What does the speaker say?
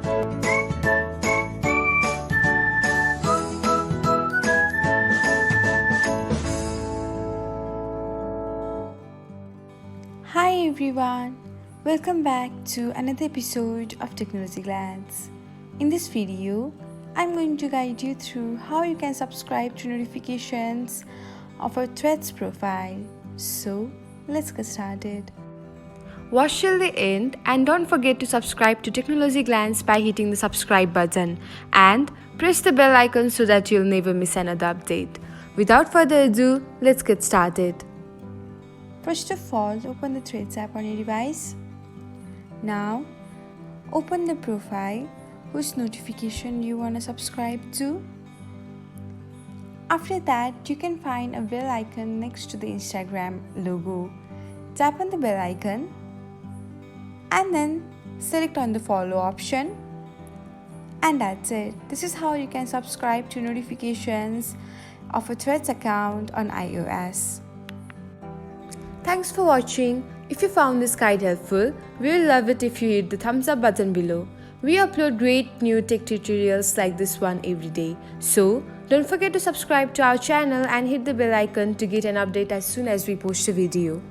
Hi everyone, welcome back to another episode of Technologyglance. In this video, I'm going to guide you through how you can subscribe to notifications of our Threads profile. So, let's get started. Watch till the end and don't forget to subscribe to Technologyglance by hitting the subscribe button and press the bell icon so that you'll never miss another update. Without further ado, let's get started. First of all, open the Threads app on your device. Now, open the profile whose notification you want to subscribe to. After that, you can find a bell icon next to the Instagram logo. Tap on the bell icon and then select on the follow option. And that's it. This is how you can subscribe to notifications of a Threads account on iOS. Thanks for watching. If you found this guide helpful, we will love it if you hit the thumbs up button below. We upload great new tech tutorials like this one every day. So, don't forget to subscribe to our channel and hit the bell icon to get an update as soon as we post a video.